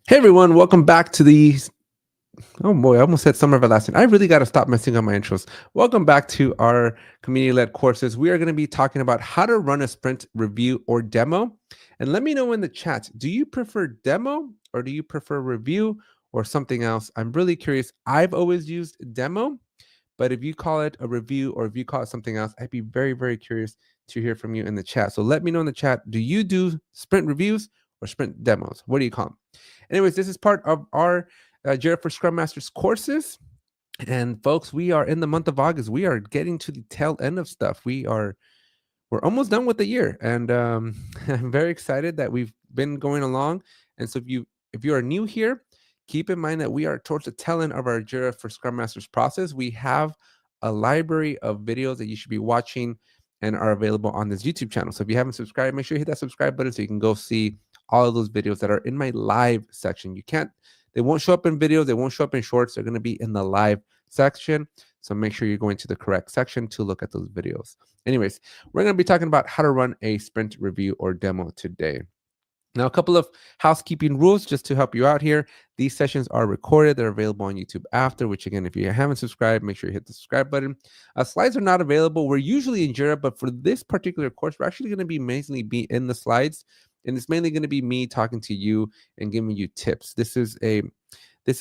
Hey everyone, welcome back to the oh boy, I almost said Summer of Atlassian. I really got to stop messing up my intros. Welcome back to our community-led courses. We are going to be talking about how to run a sprint review or demo. And let me know in the chat, do you prefer demo or do you prefer review or something else? I'm really curious. I've always used demo, but if you call it a review or if you call it something else, I'd be very, very curious to hear from you in the chat. So let me know in the chat, do you do sprint reviews or sprint demos? What do you call them? Anyways, this is part of our Jira for Scrum Masters courses. And folks, we are in the month of August. We are getting to the tail end of stuff. We're almost done with the year, and I'm very excited that we've been going along. And so if you are new here, keep in mind that we are towards the tail end of our Jira for Scrum Masters process. We have a library of videos that you should be watching and are available on this YouTube channel. So if you haven't subscribed, make sure you hit that subscribe button so you can go see all of those videos that are in my live section. They won't show up in videos, they won't show up in shorts, they're going to be in the live section. So make sure you're going to the correct section to look at those videos. Anyways, we're going to be talking about how to run a sprint review or demo today. Now, a couple of housekeeping rules just to help you out here. These sessions are recorded. They're available on YouTube after, which again, if you haven't subscribed, make sure you hit the subscribe button. Slides are not available. We're usually in Jira, but for this particular course, we're actually going to be mainly be in the slides. And it's mainly going to be me talking to you and giving you tips. This is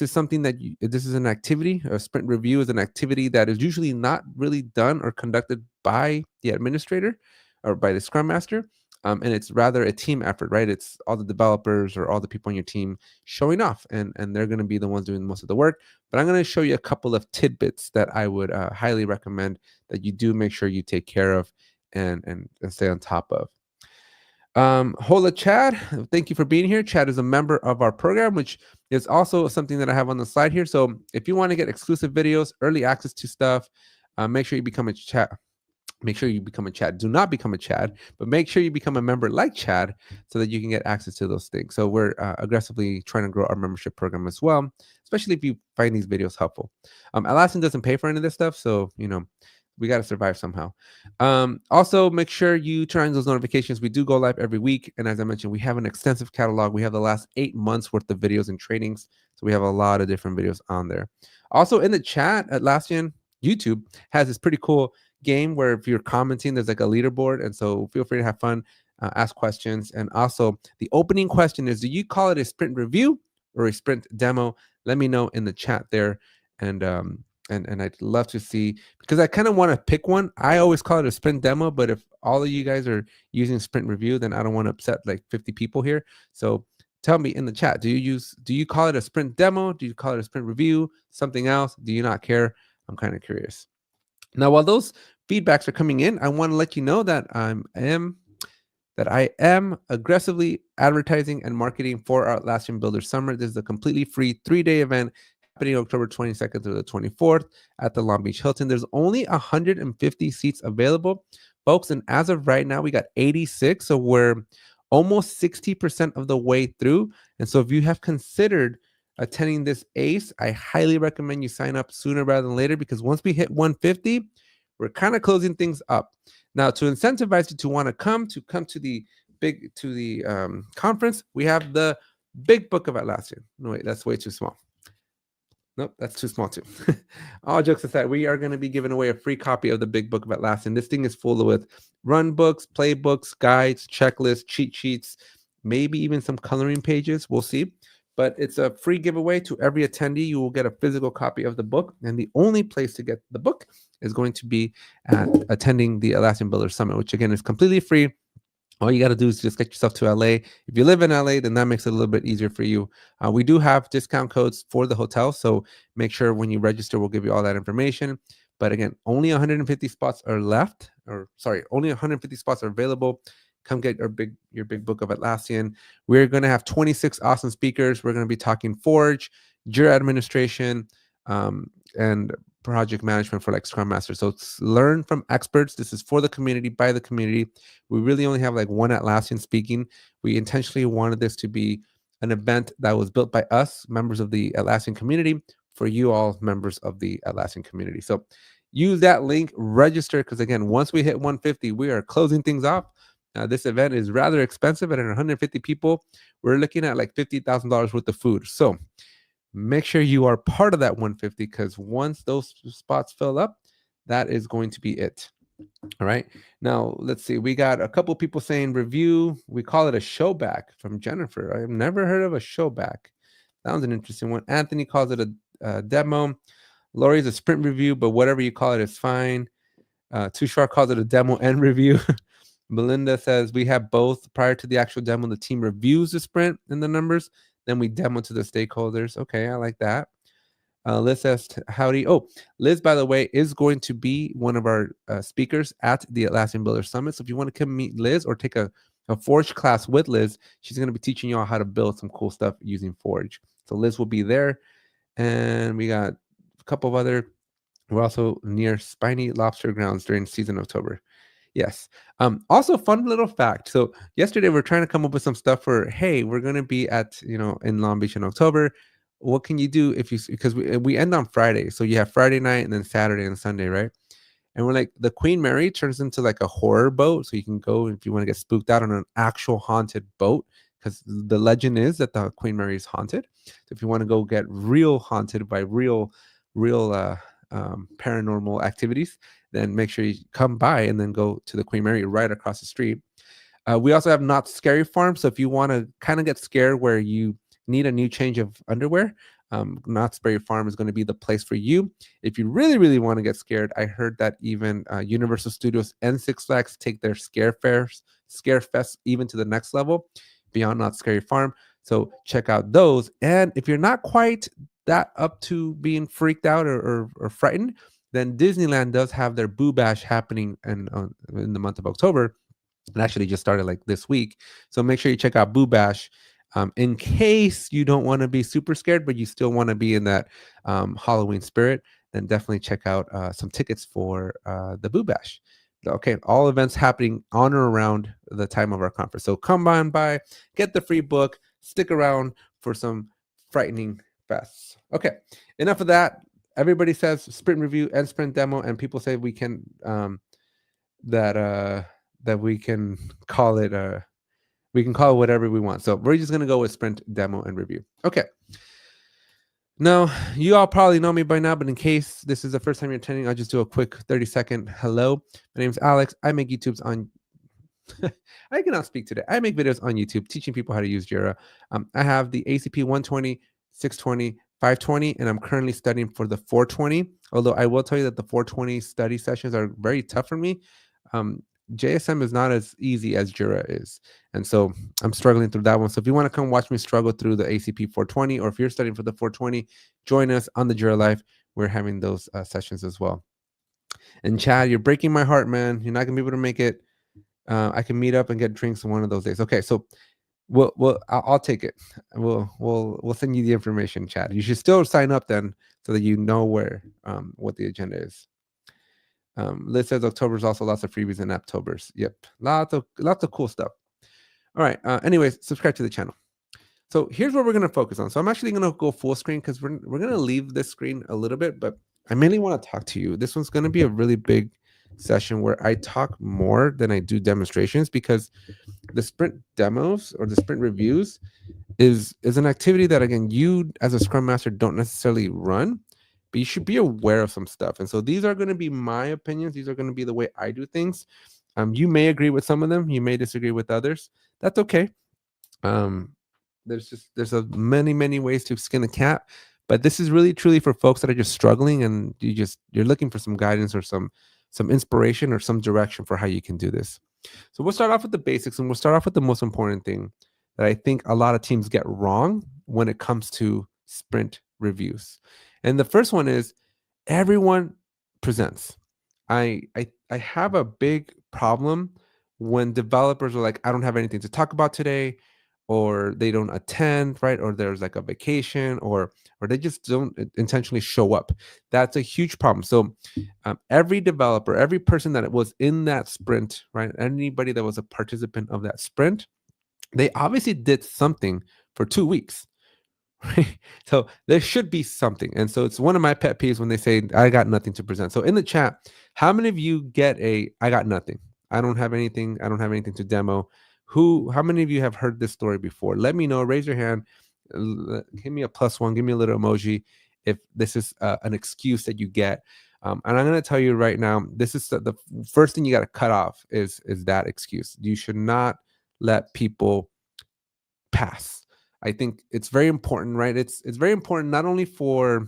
something that this is an activity. A sprint review is an activity that is usually not really done or conducted by the administrator or by the Scrum Master. And it's rather a team effort, right? It's all the developers or all the people on your team showing off, and they're going to be the ones doing most of the work. But I'm going to show you a couple of tidbits that I would highly recommend that you do make sure you take care of and stay on top of. Hola, Chad. Thank you for being here. Chad is a member of our program, which is also something that I have on the slide here. So if you want to get exclusive videos, early access to stuff, make sure you become a Chad. Make sure you become a Chad. Do not become a Chad, but make sure you become a member like Chad so that you can get access to those things. So we're aggressively trying to grow our membership program as well, especially if you find these videos helpful. Atlassian doesn't pay for any of this stuff, so we got to survive somehow. Also, make sure you turn on those notifications. We do go live every week, and as I mentioned, we have an extensive catalog. We have the last 8 months worth of videos and trainings, so we have a lot of different videos on there. Also, in the chat, Atlassian YouTube has this pretty cool game where if you're commenting, there's like a leaderboard, and so feel free to have fun, ask questions. And also, the opening question is: do you call it a sprint review or a sprint demo? Let me know in the chat there, and I'd love to see, because I kind of want to pick one. I always call it a sprint demo, but if all of you guys are using sprint review, then I don't want to upset like 50 people here. So tell me in the chat: do you call it a sprint demo? Do you call it a sprint review? Something else? Do you not care? I'm kind of curious. Now, while those feedbacks are coming in, I want to let you know that I am aggressively advertising and marketing for our Atlassian Builder Summer. This is a completely free 3-day event happening October 22nd through the 24th at the Long Beach Hilton. There's only 150 seats available, folks, and as of right now, we got 86, so we're almost 60% of the way through. And so if you have considered attending this ACE, I highly recommend you sign up sooner rather than later, because once we hit 150, we're kind of closing things up. Now, to incentivize you to want to come to the conference, we have the Big Book of Atlassian. No, wait, that's way too small. Nope, that's too small too. All jokes aside, we are going to be giving away a free copy of the Big Book of Atlassian. This thing is full with run books, playbooks, guides, checklists, cheat sheets, maybe even some coloring pages. We'll see. But it's a free giveaway to every attendee. You will get a physical copy of the book, and the only place to get the book is going to be at attending the Atlassian Builder Summit, which again is completely free. All you got to do is just get yourself to LA. If you live in LA, then that makes it a little bit easier for you. We do have discount codes for the hotel, so make sure when you register, we'll give you all that information. But again, only 150 spots are left, only 150 spots are available. Come get your big book of Atlassian. We're going to have 26 awesome speakers. We're going to be talking Forge, Jira administration, and project management for like Scrum Master. So learn from experts. This is for the community, by the community. We really only have like one Atlassian speaking. We intentionally wanted this to be an event that was built by us, members of the Atlassian community, for you all members of the Atlassian community. So use that link, register, because again, once we hit 150, we are closing things off. This event is rather expensive, and at 150 people, we're looking at like $50,000 worth of food. So make sure you are part of that 150, because once those spots fill up, that is going to be it. All right. Now, let's see. We got a couple people saying review. We call it a showback from Jennifer. I've never heard of a showback. That was an interesting one. Anthony calls it a demo. Lori's a sprint review, but whatever you call it is fine. Tushar calls it a demo and review. Melinda says we have both. Prior to the actual demo, the team reviews the sprint and the numbers. Then we demo to the stakeholders. Okay, I like that. Liz says, howdy. Oh, Liz, by the way, is going to be one of our speakers at the Atlassian Builder Summit. So if you want to come meet Liz or take a Forge class with Liz, she's going to be teaching you all how to build some cool stuff using Forge. So Liz will be there. And we got a couple of other, we're also near Spiny Lobster Grounds during season October. Yes. Also, fun little fact. So yesterday we're trying to come up with some stuff for, hey, we're going to be at, in Long Beach in October. What can you do because we end on Friday. So you have Friday night and then Saturday and Sunday, right? And we're like, the Queen Mary turns into like a horror boat. So you can go if you want to get spooked out on an actual haunted boat, because the legend is that the Queen Mary is haunted. So if you want to go get real haunted by real paranormal activities, then make sure you come by and then go to the Queen Mary right across the street. We also have Not Scary Farm. So if you want to kind of get scared where you need a new change of underwear, Not Scary Farm is going to be the place for you. If you really, really want to get scared, I heard that even Universal Studios and Six Flags take their scare fest even to the next level beyond Not Scary Farm. So check out those. And if you're not quite that up to being freaked out or frightened, then Disneyland does have their Boo Bash happening in the month of October. It actually just started like this week. So make sure you check out Boo Bash. In case you don't want to be super scared, but you still want to be in that Halloween spirit, then definitely check out some tickets for the Boo Bash. Okay, all events happening on or around the time of our conference. So come on by, get the free book, stick around for some frightening fests. Okay, enough of that. Everybody says sprint review and sprint demo, and people say we can that we can call it whatever we want. So we're just gonna go with sprint, demo, and review. Okay. Now, you all probably know me by now, but in case this is the first time you're attending, I'll just do a quick 30-second hello. My name is Alex. I make YouTubes on I cannot speak today. I make videos on YouTube teaching people how to use Jira. I have the ACP 120, 620, 520, and I'm currently studying for the 420. Although I will tell you that the 420 study sessions are very tough for me. JSM is not as easy as Jira is. And so I'm struggling through that one. So if you want to come watch me struggle through the ACP 420, or if you're studying for the 420, join us on the Jira Live. We're having those sessions as well. And Chad, you're breaking my heart, man. You're not going to be able to make it. I can meet up and get drinks one of those days. Okay, so I'll take it. We'll send you the information, Chad. You should still sign up then, so that you know what the agenda is. Liz says October's also lots of freebies in October's. Yep, lots of cool stuff. All right. Anyways, subscribe to the channel. So here's what we're gonna focus on. So I'm actually gonna go full screen because we're gonna leave this screen a little bit, but I mainly want to talk to you. This one's gonna be a really big session where I talk more than I do demonstrations, because the sprint demos or the sprint reviews is an activity that, again, you as a Scrum Master don't necessarily run, but you should be aware of some stuff. And so these are going to be my opinions. These are going to be the way I do things. You may agree with some of them. You may disagree with others. That's okay. There's many ways to skin a cat, but this is really truly for folks that are just struggling, and you're looking for some guidance or some inspiration or some direction for how you can do this. So we'll start off with the basics, and we'll start off with the most important thing that I think a lot of teams get wrong when it comes to sprint reviews. And the first one is everyone presents. I have a big problem when developers are like, I don't have anything to talk about today, or they don't attend, right? Or there's like a vacation, or they just don't intentionally show up. That's a huge problem. So every developer, every person that was in that sprint, right? Anybody that was a participant of that sprint, they obviously did something for 2 weeks. Right? So there should be something. And so it's one of my pet peeves when they say, I got nothing to present. So in the chat, how many of you get I got nothing? I don't have anything to demo. How many of you have heard this story before? Let me know. Raise your hand. Give me a +1. Give me a little emoji if this is an excuse that you get. And I'm going to tell you right now, this is the first thing you got to cut off is that excuse. You should not let people pass. I think it's very important, right? It's very important not only for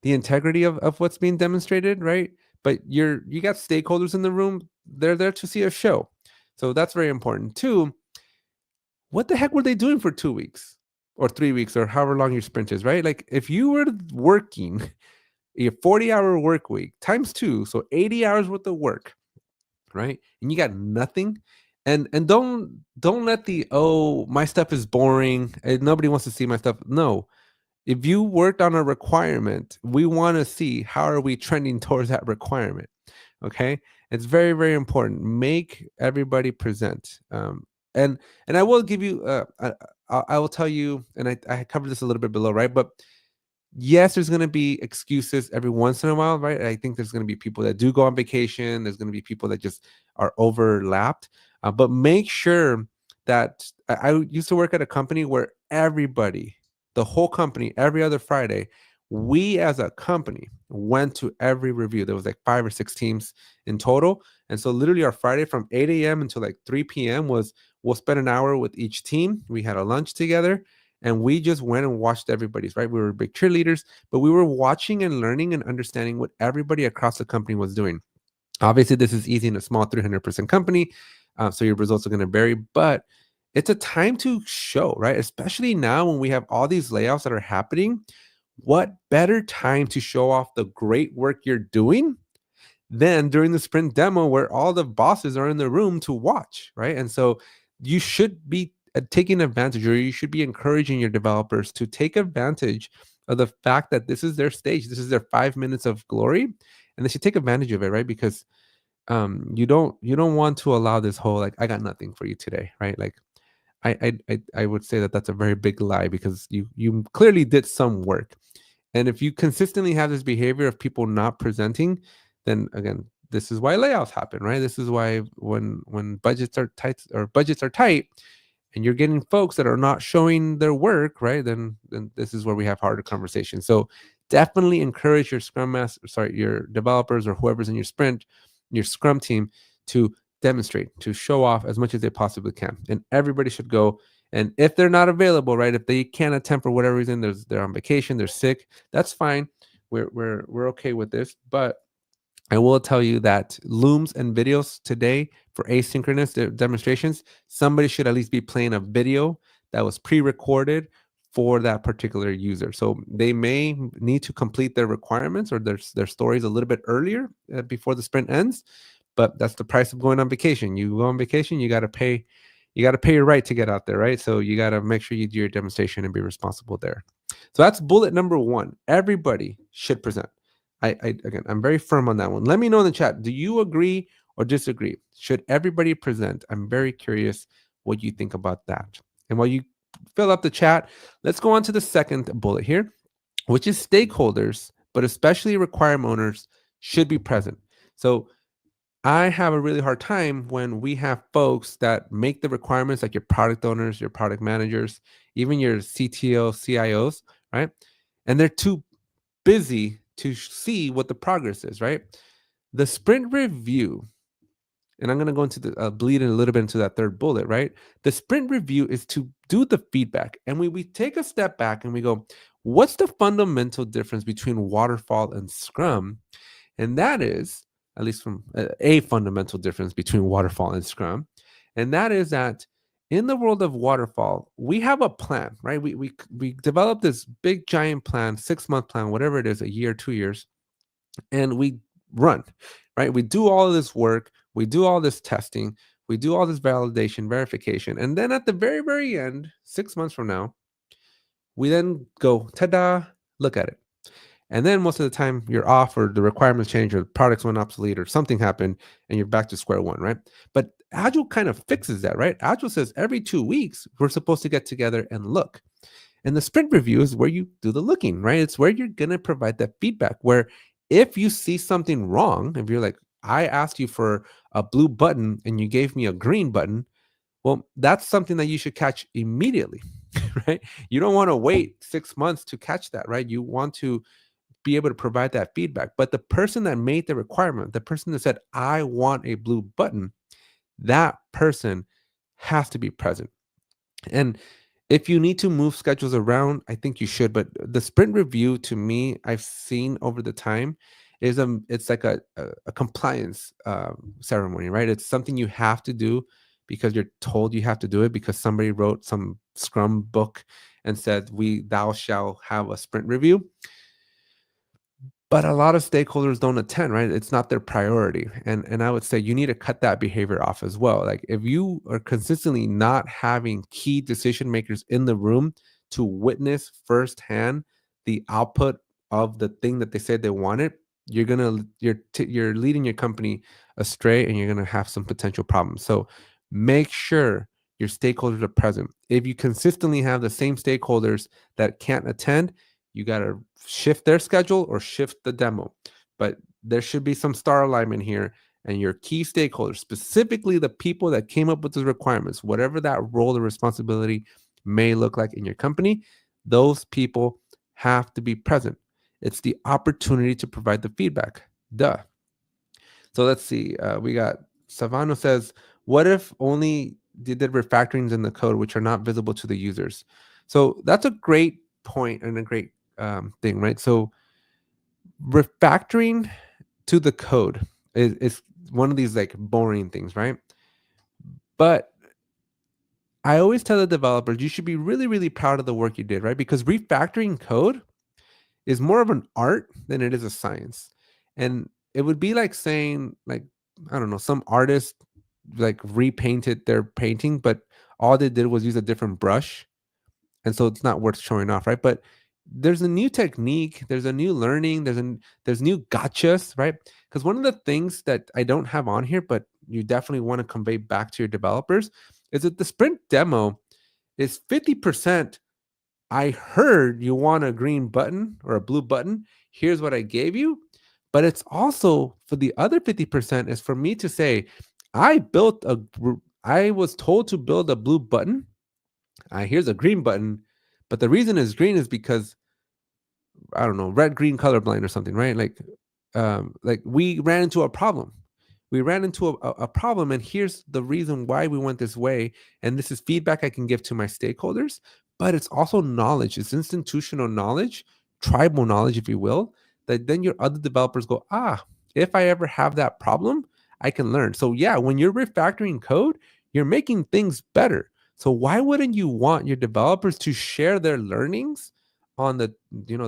the integrity of what's being demonstrated, right? But you got stakeholders in the room. They're there to see a show. So that's very important. Two, what the heck were they doing for 2 weeks or 3 weeks or however long your sprint is, right? Like if you were working a 40-hour work week times 2, so 80 hours worth of work, right? And you got nothing. And don't let the, oh, my stuff is boring, nobody wants to see my stuff. No. If you worked on a requirement, we want to see how are we trending towards that requirement. Okay, it's very, very important. Make everybody present. And I will give you, I will tell you, and I covered this a little bit below, right? But yes, there's going to be excuses every once in a while, right? I think there's going to be people that do go on vacation. There's going to be people that just are overlapped. But make sure that I used to work at a company where everybody, the whole company, every other Friday, we as a company went to every review. There was like 5 or 6 teams in total. And so literally our Friday from 8 a.m. until like 3 p.m. was we'll spend an hour with each team. We had a lunch together. And we just went and watched everybody's, right? We were big cheerleaders, but we were watching and learning and understanding what everybody across the company was doing. Obviously, this is easy in a small 300% company, so your results are going to vary, but it's a time to show, right? Especially now when we have all these layoffs that are happening. What better time to show off the great work you're doing than during the sprint demo where all the bosses are in the room to watch, right? And so you should be taking advantage, or you should be encouraging your developers to take advantage of the fact that this is their stage, this is their 5 minutes of glory, and they should take advantage of it, right? Because you don't want to allow this whole like I got nothing for you today, right? Like I would say that that's a very big lie, because you clearly did some work. And if you consistently have this behavior of people not presenting, then again, this is why layoffs happen, right? This is why when budgets are tight and you're getting folks that are not showing their work, right? Then this is where we have harder conversations. So definitely encourage your your developers or whoever's in your sprint, your Scrum team, to demonstrate, to show off as much as they possibly can. And everybody should go. And if they're not available, right, if they can't attend for whatever reason, they're on vacation, they're sick, that's fine. We're okay with this. But I will tell you that Looms and videos today for asynchronous demonstrations, somebody should at least be playing a video that was pre-recorded for that particular user. So they may need to complete their requirements or their stories a little bit earlier before the sprint ends. But that's the price of going on vacation. You go on vacation, you got to pay your right to get out there, right? So you got to make sure you do your demonstration and be responsible there. So that's bullet number 1. Everybody should present. Again, I'm very firm on that one. Let me know in the chat. Do you agree or disagree? Should everybody present? I'm very curious what you think about that. And while you fill up the chat, let's go on to the second bullet here, which is stakeholders, but especially requirement owners, should be present. So I have a really hard time when we have folks that make the requirements, like your product owners, your product managers, even your CTO, CIOs, right? And they're too busy to see what the progress is, right? The sprint review, and I'm going to go into the bleed in a little bit into that third bullet, right? The sprint review is to do the feedback, and we take a step back and we go, what's the fundamental difference between waterfall and Scrum? And that is, at least from a fundamental difference between waterfall and Scrum, and that is that in the world of waterfall, we have a plan, right? We develop this big giant plan, 6-month plan, whatever it is, a year, 2 years, and we run, right? We do all of this work, we do all this testing, we do all this validation, verification, and then at the very, very end, 6 months from now, we then go, ta-da, look at it. And then most of the time you're off, or the requirements change, or the products went obsolete, or something happened, and you're back to square one, right? But Agile kind of fixes that, right? Agile says every 2 weeks, we're supposed to get together and look. And the sprint review is where you do the looking, right? It's where you're going to provide that feedback, where if you see something wrong, if you're like, I asked you for a blue button and you gave me a green button, well, that's something that you should catch immediately, right? You don't want to wait 6 months to catch that, right? You want to be able to provide that feedback. But the person that made the requirement, the person that said, I want a blue button, that person has to be present. And if you need to move schedules around, I think you should. But the sprint review, to me, I've seen over the time, is it's like a compliance ceremony, right? It's something you have to do because you're told you have to do it because somebody wrote some Scrum book and said thou shall have a sprint review. But a lot of stakeholders don't attend, right? It's not their priority. And I would say you need to cut that behavior off as well. Like if you are consistently not having key decision makers in the room to witness firsthand the output of the thing that they said they wanted, you're leading your company astray and you're gonna have some potential problems. So make sure your stakeholders are present. If you consistently have the same stakeholders that can't attend, you got to shift their schedule or shift the demo. But there should be some star alignment here. And your key stakeholders, specifically the people that came up with the requirements, whatever that role or responsibility may look like in your company, those people have to be present. It's the opportunity to provide the feedback. Duh. So let's see. We got Savano says, what if only they did refactorings in the code which are not visible to the users? So that's a great point and a great thing, right? So refactoring to the code is one of these like boring things, right? But I always tell the developers you should be really, really proud of the work you did, right? Because refactoring code is more of an art than it is a science. And it would be like saying, like, I don't know, some artist like repainted their painting, but all they did was use a different brush. And so it's not worth showing off, right? But there's a new technique, there's a new learning, there's new gotchas, right? Because one of the things that I don't have on here, but you definitely want to convey back to your developers, is that the sprint demo is 50%. I heard you want a green button or a blue button. Here's what I gave you. But it's also for the other 50% is for me to say, I was told to build a blue button. Here's a green button. But the reason it's green is because, I don't know, red, green, colorblind or something, right? Like we ran into a problem. We ran into a problem, and here's the reason why we went this way. And this is feedback I can give to my stakeholders, but it's also knowledge. It's institutional knowledge, tribal knowledge, if you will, that then your other developers go, if I ever have that problem, I can learn. So yeah, when you're refactoring code, you're making things better. So why wouldn't you want your developers to share their learnings on the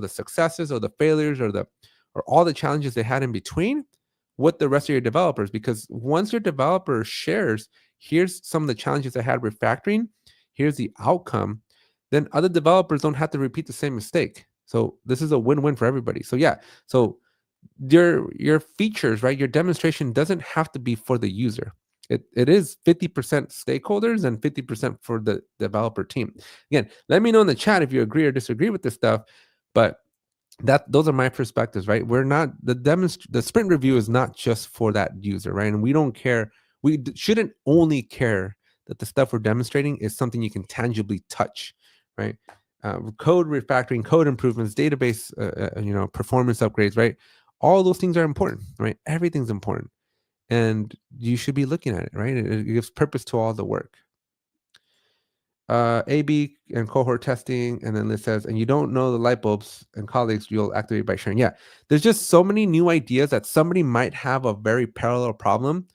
successes or the failures or all the challenges they had in between with the rest of your developers? Because once your developer shares, here's some of the challenges I had refactoring, here's the outcome, then other developers don't have to repeat the same mistake. So this is a win-win for everybody. So yeah, so your features, right? Your demonstration doesn't have to be for the user. It is 50% stakeholders and 50% for the developer team. Again, let me know in the chat if you agree or disagree with this stuff. But those are my perspectives, right? We're not the sprint review is not just for that user, right? And we don't care. We shouldn't only care that the stuff we're demonstrating is something you can tangibly touch, right? Code refactoring, code improvements, database, performance upgrades, right? All those things are important, right? Everything's important, and you should be looking at it, right? It gives purpose to all the work. A/B and cohort testing, and then it says, and you don't know the light bulbs and colleagues you'll activate by sharing. Yeah, there's just so many new ideas that somebody might have a very parallel problem.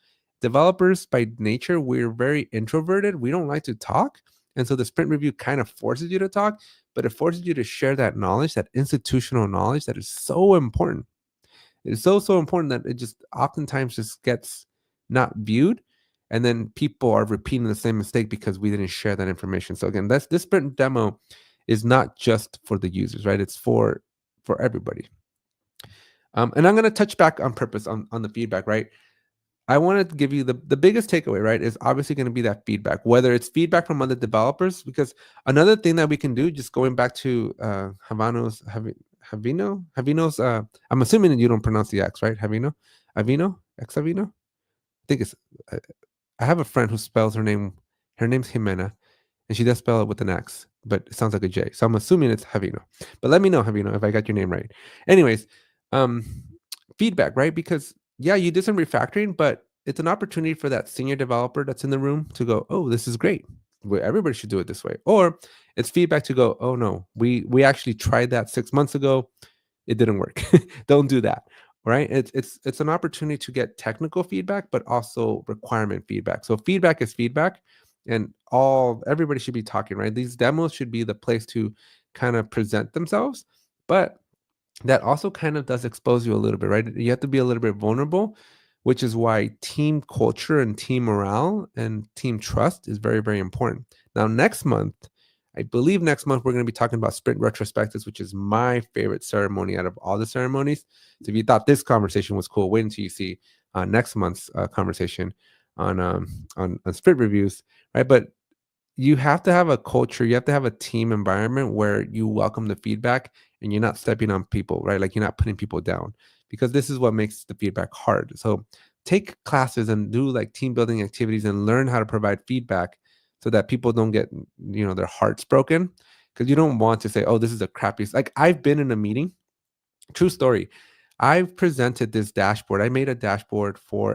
Developers by nature, we're very introverted. We don't like to talk. And so the sprint review kind of forces you to talk, but it forces you to share that knowledge, that institutional knowledge that is so important. It's so important that it just oftentimes just gets not viewed. And then people are repeating the same mistake because we didn't share that information. So again, this sprint demo is not just for the users, right? It's for everybody. And I'm going to touch back on purpose on the feedback, right? I wanted to give you the biggest takeaway, right? Is obviously going to be that feedback, whether it's feedback from other developers, because another thing that we can do, just going back to Havino's, I'm assuming that you don't pronounce the X, right? Havino? Exavino. I think it's. I, I have a friend who spells her name. Her name's Jimena, and she does spell it with an X, but it sounds like a J. So I'm assuming it's Javino. But let me know, Javino, if I got your name right. Anyways, um, feedback, right? Because yeah, you did some refactoring, but it's an opportunity for that senior developer that's in the room to go, "Oh, this is great. Everybody should do it this way." Or it's feedback to go, "Oh no, we actually tried that 6 months ago. It didn't work. Don't do that." Right? It's an opportunity to get technical feedback, but also requirement feedback. So feedback is feedback, and all everybody should be talking, right? These demos should be the place to kind of present themselves, but that also kind of does expose you a little bit, right? You have to be a little bit vulnerable, which is why team culture and team morale and team trust is very, very important. Now, next month, I believe next month we're going to be talking about sprint retrospectives, which is my favorite ceremony out of all the ceremonies. So if you thought this conversation was cool, wait until you see next month's conversation on sprint reviews, right? But you have to have a culture, you have to have a team environment where you welcome the feedback and you're not stepping on people, right? Like you're not putting people down, because this is what makes the feedback hard. So take classes and do like team building activities and learn how to provide feedback so that people don't get, their hearts broken, because you don't want to say, "Oh, this is a crappy." Like I've been in a meeting. True story. I've presented this dashboard. I made a dashboard for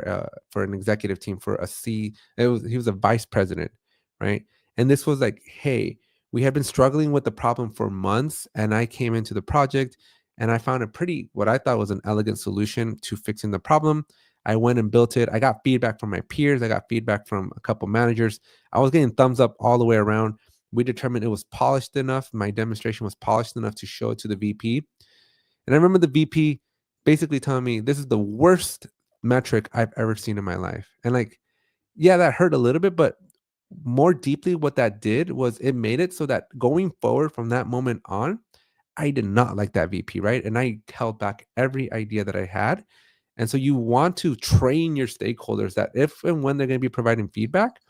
an executive team for a C. He was a vice president, right? And this was like, hey, we had been struggling with the problem for months, and I came into the project and I found a pretty what I thought was an elegant solution to fixing the problem. I went and built it. I got feedback from my peers. I got feedback from a couple managers. I was getting thumbs up all the way around. We determined it was polished enough. My demonstration was polished enough to show it to the VP. And I remember the VP basically telling me, "This is the worst metric I've ever seen in my life." And like, yeah, that hurt a little bit, but more deeply, what that did was it made it so that going forward from that moment on, I did not like that VP, right? And I held back every idea that I had. And so you want to train your stakeholders that if and when they're going to be providing feedback,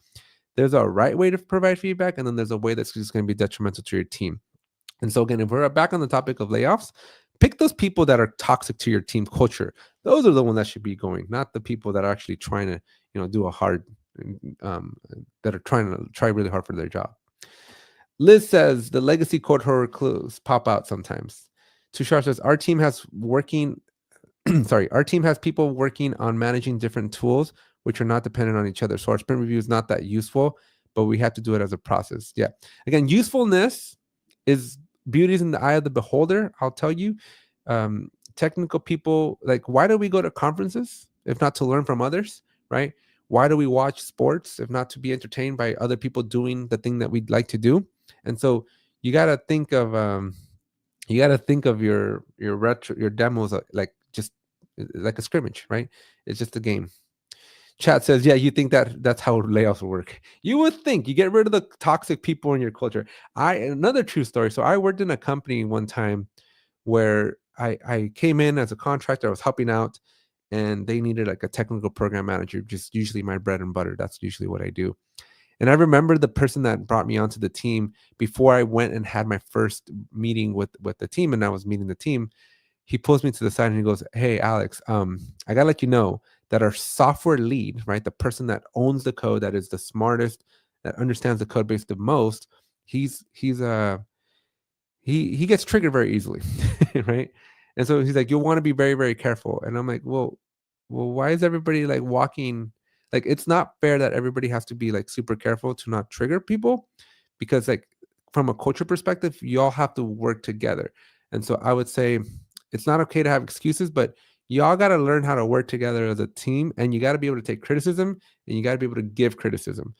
there's a right way to provide feedback, and then there's a way that's just going to be detrimental to your team. And so again, if we're back on the topic of layoffs, pick those people that are toxic to your team culture. Those are the ones that should be going, not the people that are actually trying to, do a hard, um, that are trying to try really hard for their job. Liz says the legacy code horror clues pop out sometimes. Tushar says our team has working sorry, our team has people working on managing different tools which are not dependent on each other. So our sprint review is not that useful, but we have to do it as a process. Yeah. Again, usefulness is beauty is in the eye of the beholder. I'll tell you, technical people, like, why do we go to conferences if not to learn from others, right? Why do we watch sports if not to be entertained by other people doing the thing that we'd like to do? And so you got to think of your demos like just like a scrimmage, right? It's just a game. Chat says, yeah, you think that's how layoffs work. You would think you get rid of the toxic people in your culture. Another true story. So I worked in a company one time where I came in as a contractor. I was helping out, and they needed like a technical program manager, just usually my bread and butter. That's usually what I do. And I remember the person that brought me onto the team before I went and had my first meeting with the team, and I was meeting the team. He pulls me to the side and he goes, "Hey, Alex, I gotta let you know that our software lead, right, the person that owns the code, that is the smartest, that understands the code base the most, he gets triggered very easily," right? And so he's like, "You'll want to be very, very careful." And I'm like, well, why is everybody like walking? Like, it's not fair that everybody has to be like super careful to not trigger people, because like from a culture perspective, you all have to work together. And so I would say it's not okay to have excuses, but y'all got to learn how to work together as a team, and you got to be able to take criticism, and you got to be able to give criticism.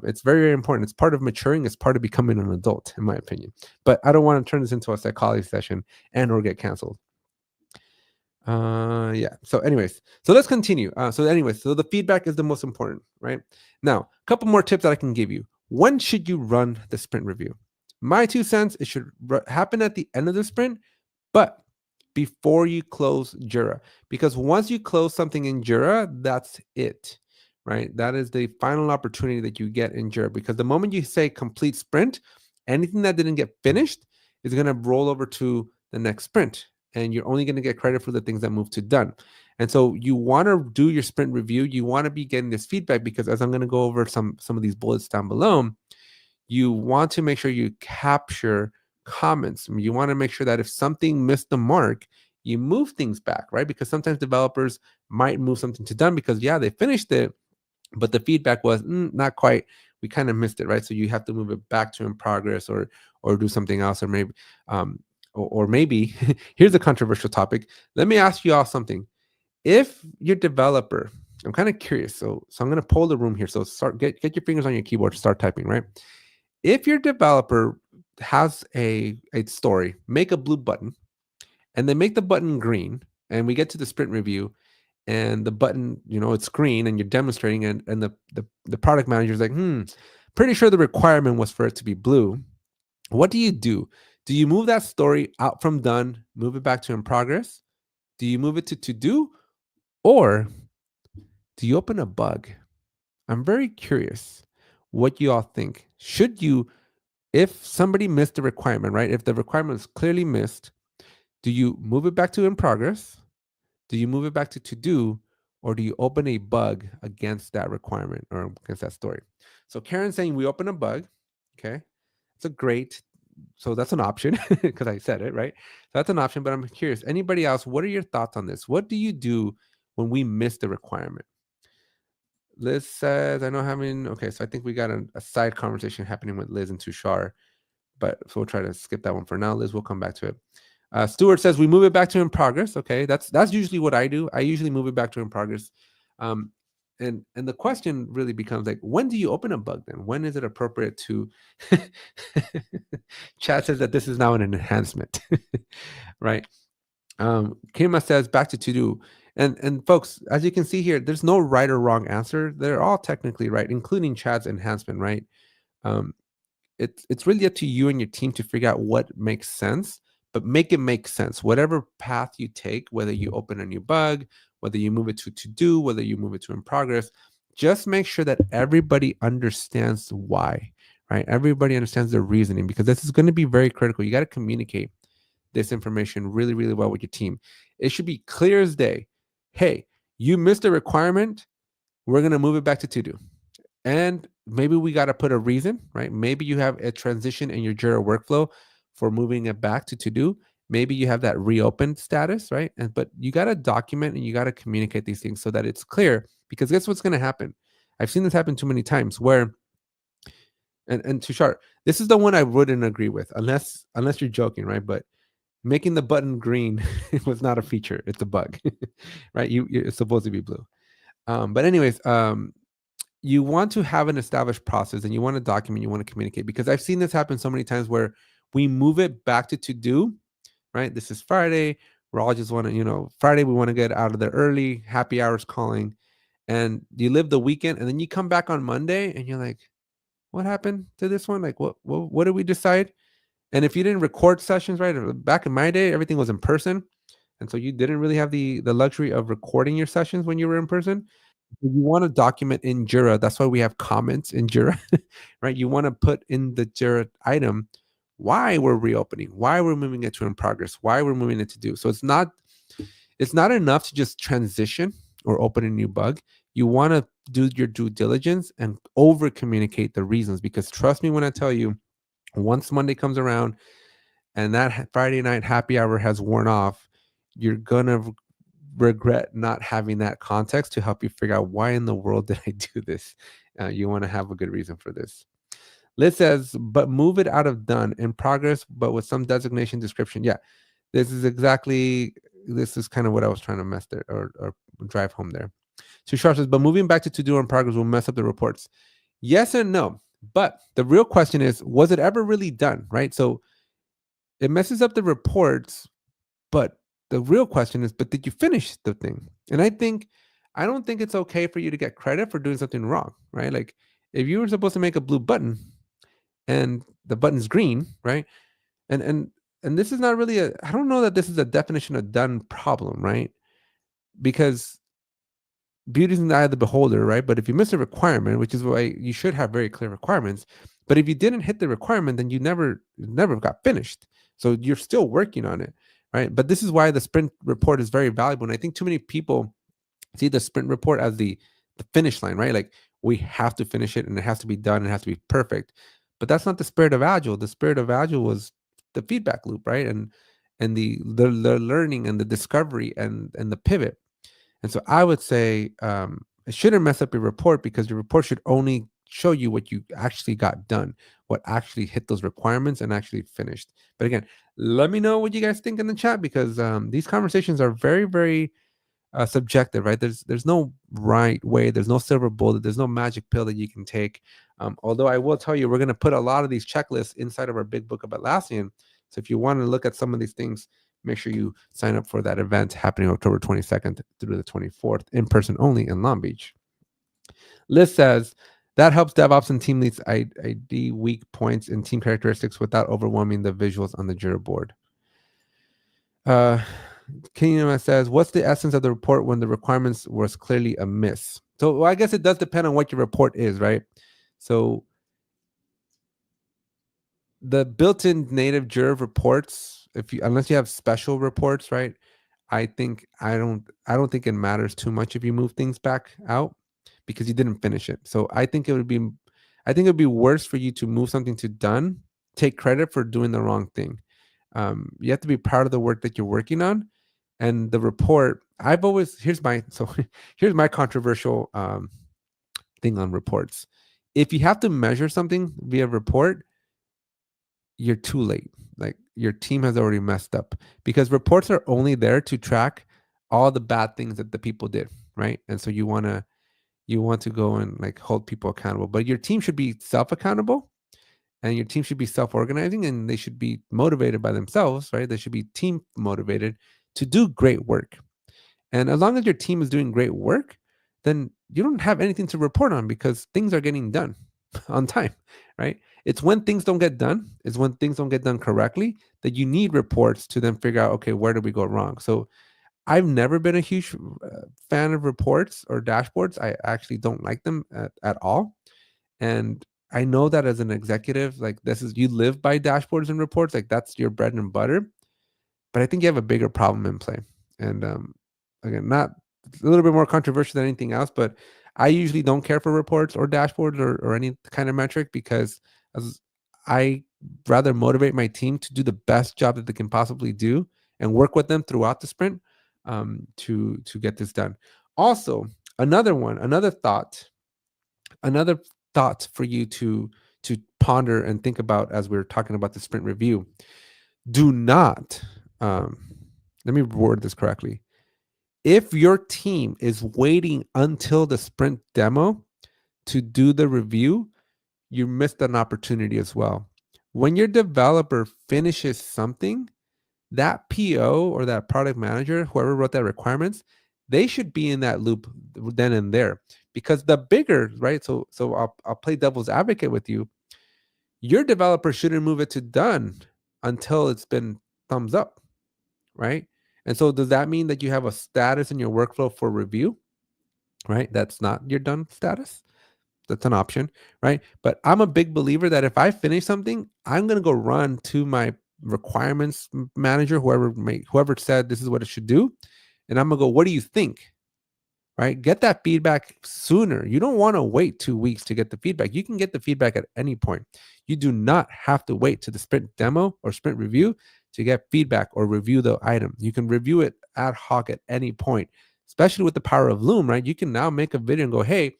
It's very, very important. It's part of maturing. It's part of becoming an adult, in my opinion. But I don't want to turn this into a psychology session or get canceled. Yeah. So anyways, so let's continue. So the feedback is the most important, right? Now, a couple more tips that I can give you. When should you run the sprint review? My 2 cents, it should happen at the end of the sprint, but before you close Jira, because once you close something in Jira, that's it, right? That is the final opportunity that you get in Jira, because the moment you say complete sprint, anything that didn't get finished is going to roll over to the next sprint, and you're only going to get credit for the things that move to done. And so you want to do your sprint review. You want to be getting this feedback because, as I'm going to go over some of these bullets down below, you want to make sure you capture comments. You want to make sure that if something missed the mark, you move things back, right? Because sometimes developers might move something to done because, yeah, they finished it, but the feedback was not quite. We kind of missed it, right? So you have to move it back to in progress, or do something else, or maybe, or maybe here's a controversial topic. Let me ask you all something. If your developer, I'm kind of curious, so I'm going to poll the room here. So get your fingers on your keyboard, start typing, right? If your developer has a story, make a blue button, and they make the button green, and we get to the sprint review, and the button, it's green, and you're demonstrating, and the product manager is like, pretty sure the requirement was for it to be blue. What do you do? Do you move that story out from done, move it back to in progress? Do you move it to do? Or do you open a bug? I'm very curious what you all think. Should you, if somebody missed the requirement, right? If the requirement is clearly missed, do you move it back to in progress? Do you move it back to do? Or do you open a bug against that requirement or against that story? So Karen's saying we open a bug. Okay. It's a great, so that's an option because I said it, right? So that's an option, but I'm curious. Anybody else, what are your thoughts on this? What do you do when we miss the requirement? Liz says, I know having, okay, so I think we got a side conversation happening with Liz and Tushar, but so we'll try to skip that one for now. Liz, we'll come back to it. Stuart says we move it back to in progress. Okay, that's usually what I do. I usually move it back to in progress. And the question really becomes like, when do you open a bug then? When is it appropriate to Chad says that this is now an enhancement, right? Kima says back to do. And folks, as you can see here, there's no right or wrong answer. They're all technically right, including Chad's enhancement, right? It's really up to you and your team to figure out what makes sense, but make it make sense. Whatever path you take, whether you open a new bug, whether you move it to do, whether you move it to in progress, just make sure that everybody understands why, right? Everybody understands the reasoning, because this is going to be very critical. You got to communicate this information really, really well with your team. It should be clear as day. Hey, you missed a requirement. We're going to move it back to do. And maybe we got to put a reason, right? Maybe you have a transition in your Jira workflow for moving it back to do. Maybe you have that reopened status, right? But you got to document and you got to communicate these things so that it's clear, because guess what's going to happen? I've seen this happen too many times where, and Tushar, this is the one I wouldn't agree with, unless you're joking, right? But making the button green was not a feature; it's a bug, right? It's supposed to be blue. But anyways, you want to have an established process, and you want to document, you want to communicate, because I've seen this happen so many times where we move it back to do, right? This is Friday. We're all just want to, Friday, we want to get out of there early, happy hours calling, and you live the weekend, and then you come back on Monday and you're like, what happened to this one? Like, what did we decide? And if you didn't record sessions, right? Back in my day, everything was in person. And so you didn't really have the luxury of recording your sessions when you were in person. You want to document in Jira. That's why we have comments in Jira, right? You want to put in the Jira item why we're reopening, why we're moving it to in progress, why we're moving it to do. So it's not enough to just transition or open a new bug. You want to do your due diligence and over communicate the reasons, because trust me when I tell you, once Monday comes around and that Friday night happy hour has worn off, you're gonna regret not having that context to help you figure out why in the world did I do this. You want to have a good reason for this. Liz says, but move it out of done in progress, but with some designation description. Yeah, this is kind of what I was trying to mess there or drive home there. Tushar says, but moving back to do in progress will mess up the reports. Yes and no. But the real question is, was it ever really done, right? So it messes up the reports, but the real question is, but did you finish the thing? And I don't think it's okay for you to get credit for doing something wrong, right? Like if you were supposed to make a blue button and the button's green, right? And this is not really I don't know that this is a definition of done problem, right? Because beauty's in the eye of the beholder, right? But if you miss a requirement, which is why you should have very clear requirements, but if you didn't hit the requirement, then you never got finished. So you're still working on it, right? But this is why the sprint report is very valuable. And I think too many people see the sprint report as the finish line, right? Like we have to finish it and it has to be done, it has to be perfect. But that's not the spirit of Agile. The spirit of Agile was the feedback loop, right? And the learning and the discovery and the pivot. And so I would say it shouldn't mess up your report, because your report should only show you what you actually got done, what actually hit those requirements and actually finished. But again, let me know what you guys think in the chat, because these conversations are very, very subjective, right? There's no right way. There's no silver bullet. There's no magic pill that you can take. Although I will tell you, we're going to put a lot of these checklists inside of our Big Book of Atlassian. So if you want to look at some of these things, make sure you sign up for that event happening October 22nd through the 24th, in person only in Long Beach. Liz says, that helps DevOps and team leads ID weak points and team characteristics without overwhelming the visuals on the Jira board. Kingdom says, what's the essence of the report when the requirements was clearly a miss? So I guess it does depend on what your report is, right? So the built-in native Jira reports, unless you have special reports, right? I don't think it matters too much if you move things back out, because you didn't finish it. So I think it would be worse for you to move something to done, take credit for doing the wrong thing. You have to be proud of the work that you're working on. And the report, here's my controversial thing on reports. If you have to measure something via report, you're too late. Like your team has already messed up, because reports are only there to track all the bad things that the people did, right? And so you want to go and like hold people accountable, but your team should be self-accountable, and your team should be self-organizing, and they should be motivated by themselves, right? They should be team motivated to do great work. And as long as your team is doing great work, then you don't have anything to report on, because things are getting done on time, right? It's when things don't get done, correctly, that you need reports to then figure out, okay, where did we go wrong? So I've never been a huge fan of reports or dashboards. I actually don't like them at all. And I know that as an executive, like you live by dashboards and reports, like that's your bread and butter. But I think you have a bigger problem in play. And again, not a little bit more controversial than anything else, but I usually don't care for reports or dashboards or any kind of metric, because I rather motivate my team to do the best job that they can possibly do and work with them throughout the sprint to get this done. Also, another thought for you to ponder and think about as we're talking about the sprint review. Do not, let me word this correctly. If your team is waiting until the sprint demo to do the review, you missed an opportunity as well. When your developer finishes something, that PO or that product manager, whoever wrote that requirements, they should be in that loop then and there, because the bigger, right? So I'll play devil's advocate with you. Your developer shouldn't move it to done until it's been thumbs up, right? And so does that mean that you have a status in your workflow for review, right? That's not your done status. That's an option, right? But I'm a big believer that if I finish something, I'm going to go run to my requirements manager, whoever said this is what it should do. And I'm going to go, what do you think? Right? Get that feedback sooner. You don't want to wait 2 weeks to get the feedback. You can get the feedback at any point. You do not have to wait to the sprint demo or sprint review to get feedback or review the item. You can review it ad hoc at any point, especially with the power of Loom, right? You can now make a video and go, hey,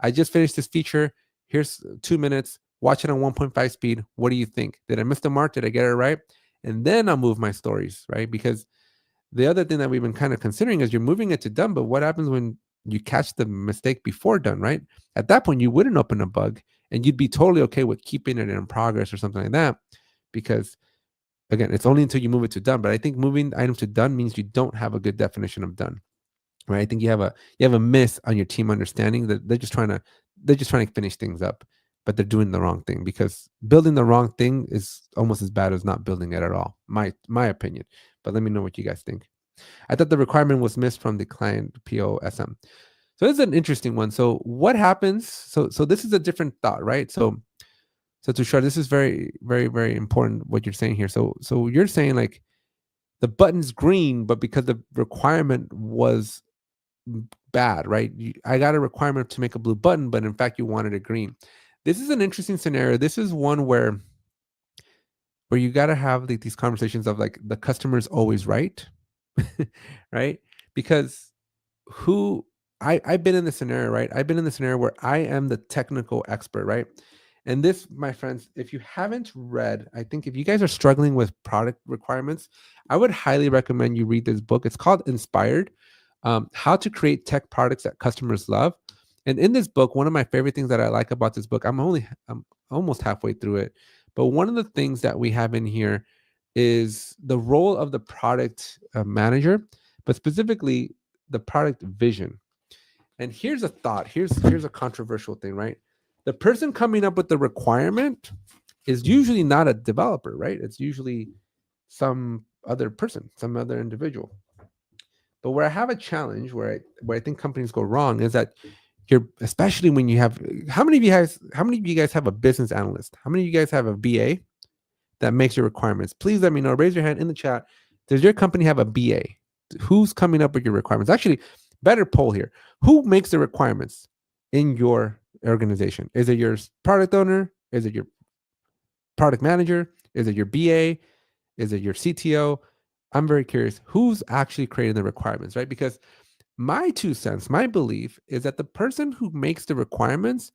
I just finished this feature. Here's 2 minutes. Watch it on 1.5 speed. What do you think? Did I miss the mark? Did I get it right? And then I'll move my stories, right? Because the other thing that we've been kind of considering is you're moving it to done, but what happens when you catch the mistake before done, right? At that point, you wouldn't open a bug and you'd be totally okay with keeping it in progress or something like that, because again, it's only until you move it to done. But I think moving items to done means you don't have a good definition of done, right? I think you have a miss on your team understanding that they're just trying to finish things up, but they're doing the wrong thing, because building the wrong thing is almost as bad as not building it at all. My opinion. But let me know what you guys think. I thought the requirement was missed from the client POSM. So this is an interesting one. So what happens? So this is a different thought, right? So Tushar, this is very, very, very important what you're saying here. So you're saying like the button's green, but because the requirement was bad, right? I got a requirement to make a blue button, but in fact you wanted it green. This is an interesting scenario. This is one where you got to have like these conversations of like the customer's always right, right? Because who I've been in the scenario, right? I've been in the scenario where I am the technical expert, right? And this, my friends, if you haven't read, I think if you guys are struggling with product requirements, I would highly recommend you read this book. It's called Inspired, How to Create Tech Products That Customers Love. And in this book, one of my favorite things that I like about this book, I'm almost halfway through it, but one of the things that we have in here is the role of the product manager, but specifically the product vision. And here's a thought. Here's a controversial thing, right? The person coming up with the requirement is usually not a developer, right? It's usually some other person, some other individual. But where I have a challenge, where I think companies go wrong, is that especially when you have how many of you guys have a business analyst? How many of you guys have a BA that makes your requirements? Please let me know. Raise your hand in the chat. Does your company have a BA? Who's coming up with your requirements? Actually, better poll here. Who makes the requirements in your organization? Is it your product owner? Is it your product manager? Is it your BA? Is it your CTO? I'm very curious. Who's actually creating the requirements, right? Because my 2 cents, my belief is that the person who makes the requirements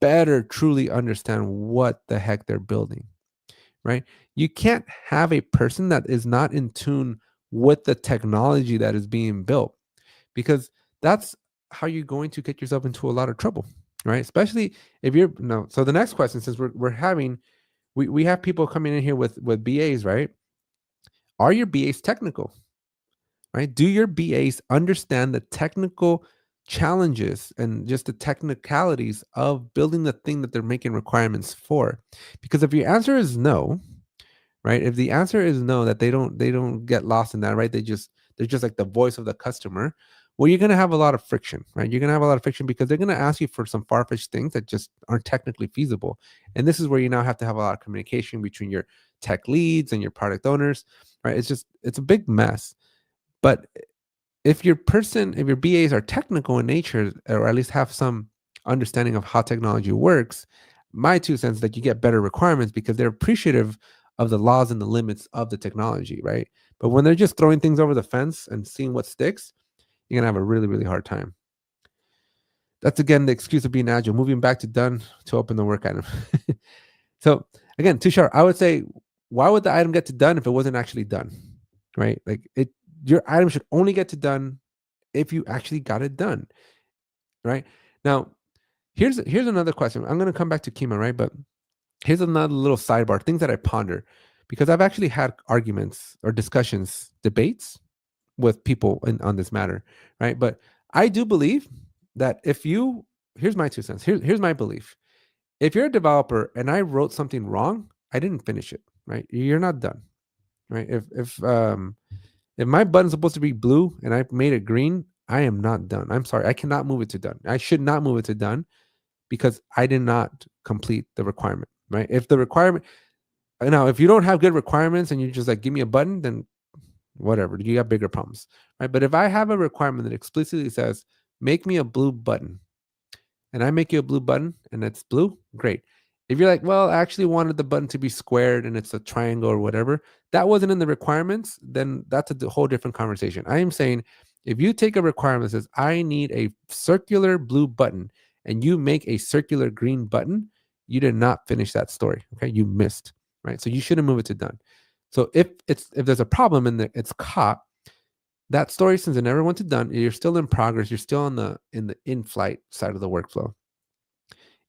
better truly understand what the heck they're building, right? You can't have a person that is not in tune with the technology that is being built, because that's how you're going to get yourself into a lot of trouble, right? Especially if you're no. So the next question, since we're having, we have people coming in here with BAs, right? Are your BAs technical, right? Do your BAs understand the technical challenges and just the technicalities of building the thing that they're making requirements for? Because if your answer is no, right? If the answer is no, that they don't get lost in that, right? They're just like the voice of the customer. Well, you're gonna have a lot of friction, right? You're gonna have a lot of friction because they're gonna ask you for some far-fetched things that just aren't technically feasible. And this is where you now have to have a lot of communication between your tech leads and your product owners, right? It's a big mess. But if your BAs are technical in nature, or at least have some understanding of how technology works, my 2 cents that you get better requirements because they're appreciative of the laws and the limits of the technology, right? But when they're just throwing things over the fence and seeing what sticks, you're gonna have a really, really hard time. That's again the excuse of being agile, moving back to done to open the work item. So again, Tushar, I would say, why would the item get to done if it wasn't actually done, right? Like your item should only get to done if you actually got it done, right? Now, here's another question. I'm going to come back to Kima, right? But here's another little sidebar, things that I ponder, because I've actually had arguments or discussions, debates with people on this matter, right? But I do believe that here's my 2 cents. Here's my belief. If you're a developer and I wrote something wrong, I didn't finish it, right? You're not done, right? If my button's supposed to be blue and I made it green, I am not done. I'm sorry. I cannot move it to done. I should not move it to done because I did not complete the requirement, right? If the requirement, now, if you don't have good requirements and you just like, give me a button, then whatever, you got bigger problems, right? But if I have a requirement that explicitly says, make me a blue button, and I make you a blue button and it's blue, great. If you're like, well, I actually wanted the button to be squared and it's a triangle or whatever, that wasn't in the requirements, then that's a whole different conversation. I am saying if you take a requirement that says, I need a circular blue button and you make a circular green button, you did not finish that story. Okay. You missed, right? So you shouldn't move it to done. So if there's a problem and it's caught, that story, since it never went to done, you're still in progress. You're still in the in-flight side of the workflow.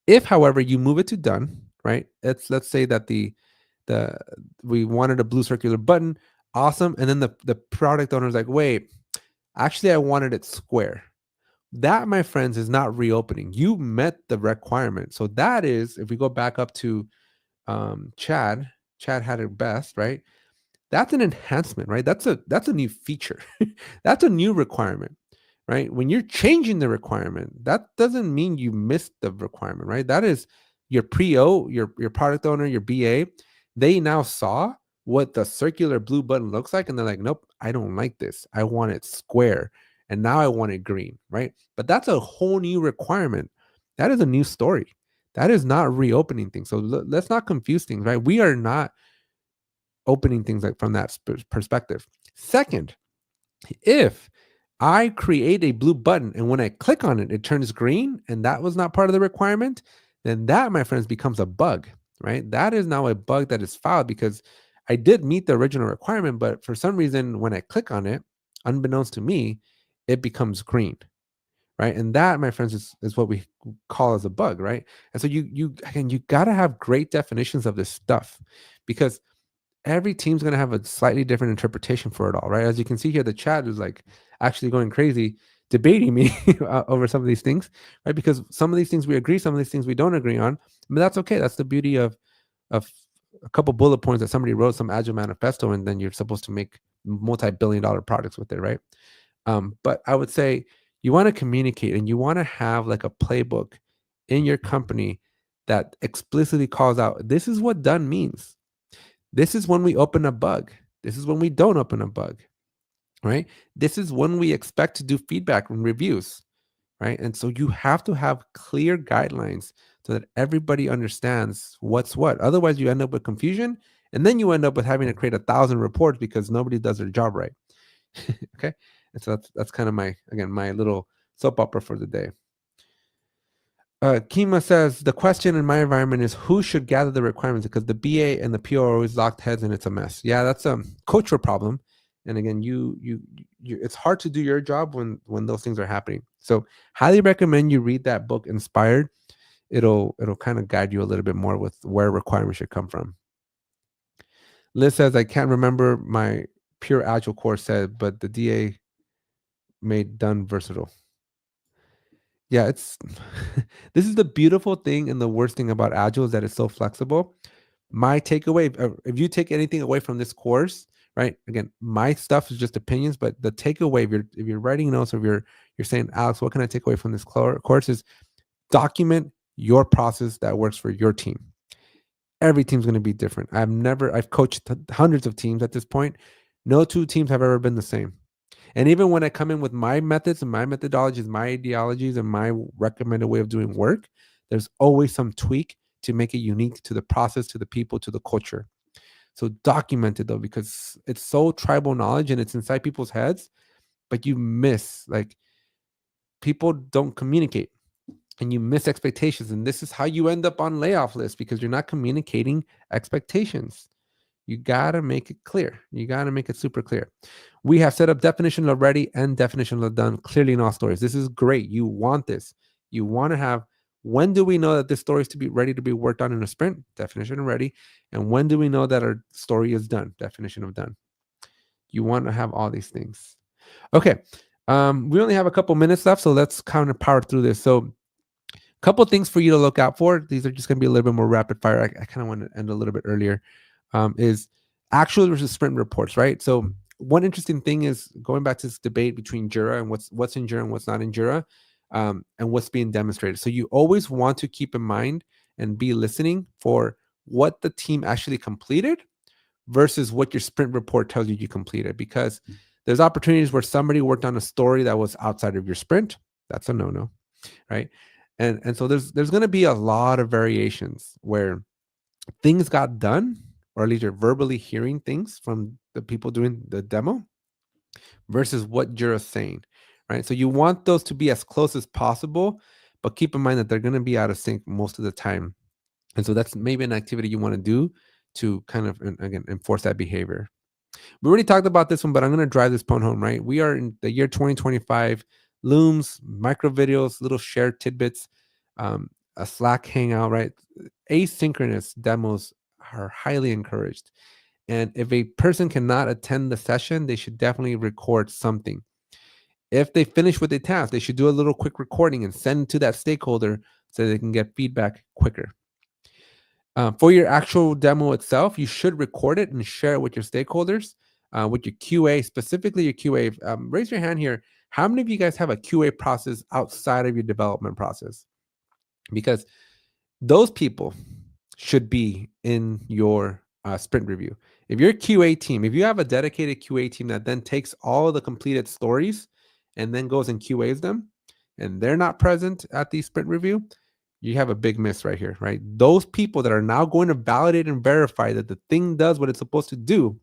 If, however, you move it to done, right? Let's say that we wanted a blue circular button, awesome, and then the product owner is like, wait, actually, I wanted it square. That, my friends, is not reopening. You met the requirement. So that is, if we go back up to Chad had it best, right? That's an enhancement, right? That's a new feature. That's a new requirement, right? When you're changing the requirement, that doesn't mean you missed the requirement, right? That is your PO, your product owner, your BA. They now saw what the circular blue button looks like, and they're like, nope, I don't like this. I want it square. And now I want it green, right? But that's a whole new requirement. That is a new story. That is not reopening things. So let's not confuse things, right? We are not opening things like from that perspective. Second, if I create a blue button and when I click on it, it turns green and that was not part of the requirement, then that, my friends, becomes a bug, right? That is now a bug that is filed because I did meet the original requirement, but for some reason, when I click on it, unbeknownst to me, it becomes green, right? And that, my friends, is what we call as a bug, right? And so you again, you got to have great definitions of this stuff because every team's going to have a slightly different interpretation for it all, right? As you can see here, the chat is like actually going crazy, debating me over some of these things, right? Because some of these things we agree, some of these things we don't agree on, but that's okay. That's the beauty of a couple bullet points that somebody wrote some agile manifesto, and then you're supposed to make multi-billion-dollar products with it, right? But I would say you want to communicate and you want to have like a playbook in your company that explicitly calls out, this is what done means. This is when we open a bug. This is when we don't open a bug, right? This is when we expect to do feedback and reviews, right? And so you have to have clear guidelines so that everybody understands what's what. Otherwise, you end up with confusion, and then you end up with having to create 1,000 reports because nobody does their job right. Okay, and so that's kind of my little soap opera for the day. Kima says, the question in my environment is who should gather the requirements because the BA and the PO are always locked heads and it's a mess. Yeah, that's a cultural problem. And again, you it's hard to do your job when those things are happening. So highly recommend you read that book, Inspired. It'll kind of guide you a little bit more with where requirements should come from. Liz says, I can't remember my pure agile course said, but the DA made done versatile. Yeah, it's this is the beautiful thing and the worst thing about agile is that it's so flexible. My takeaway, if you take anything away from this course, right? Again, my stuff is just opinions, but the takeaway, if you're writing notes, or if you're saying, Alex, what can I take away from this course? Is document your process that works for your team. Every team's going to be different. I've coached hundreds of teams at this point. No two teams have ever been the same. And even when I come in with my methods and my methodologies, my ideologies, and my recommended way of doing work, there's always some tweak to make it unique to the process, to the people, to the culture. So document it though, because it's so tribal knowledge and it's inside people's heads, but you miss, like, people don't communicate and you miss expectations. And this is how you end up on layoff lists because you're not communicating expectations. You got to make it clear. You got to make it super clear. We have set up definition of ready and definition of done clearly in all stories. This is great. You want this. You want to have, when do we know that this story is to be ready to be worked on in a sprint? Definition of ready. And when do we know that our story is done? Definition of done. You want to have all these things. Okay. We only have a couple minutes left, so let's kind of power through this. So a couple things for you to look out for. These are just going to be a little bit more rapid fire. I kind of want to end a little bit earlier. Is actual versus sprint reports, right? So one interesting thing is going back to this debate between Jira and what's in Jira and what's not in Jira, and what's being demonstrated. So you always want to keep in mind and be listening for what the team actually completed versus what your sprint report tells you completed, because there's opportunities where somebody worked on a story that was outside of your sprint. That's a no-no, right? And so there's going to be a lot of variations where things got done, or at least you're verbally hearing things from the people doing the demo versus what Jira's saying, right? So you want those to be as close as possible, but keep in mind that they're going to be out of sync most of the time. And so that's maybe an activity you want to do to kind of, again, enforce that behavior. We already talked about this one, but I'm going to drive this point home, right? We are in the year 2025, Looms, micro videos, little shared tidbits, a Slack hangout, right? Asynchronous demos are highly encouraged. And if a person cannot attend the session, they should definitely record something. If they finish with a task, they should do a little quick recording and send it to that stakeholder so they can get feedback quicker. For your actual demo itself, you should record it and share it with your stakeholders, with your QA, specifically your QA. Raise your hand here. How many of you guys have a QA process outside of your development process? Because those people should be in your sprint review. If your QA team, if you have a dedicated QA team that then takes all of the completed stories and then goes and QAs them, and they're not present at the sprint review, you have a big miss right here, right? Those people that are now going to validate and verify that the thing does what it's supposed to do,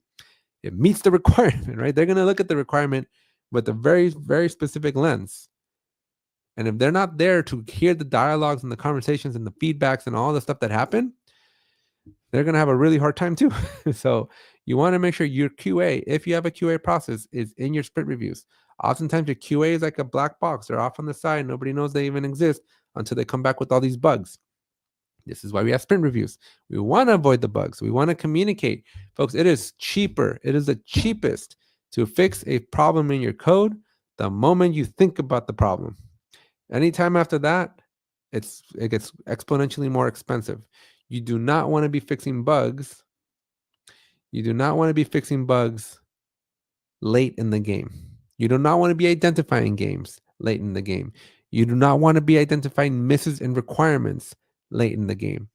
it meets the requirement, right? They're going to look at the requirement with a very, very specific lens. And if they're not there to hear the dialogues and the conversations and the feedbacks and all the stuff that happen, they're going to have a really hard time too. So you want to make sure your QA, if you have a QA process, is in your sprint reviews. Oftentimes your QA is like a black box. They're off on the side. Nobody knows they even exist until they come back with all these bugs. This is why we have sprint reviews. We want to avoid the bugs. We want to communicate. Folks, it is cheaper. It is the cheapest to fix a problem in your code the moment you think about the problem. Anytime after that, it gets exponentially more expensive. You do not want to be fixing bugs. You do not want to be fixing bugs late in the game. You do not want to be identifying games late in the game. You do not want to be identifying misses in requirements late in the game.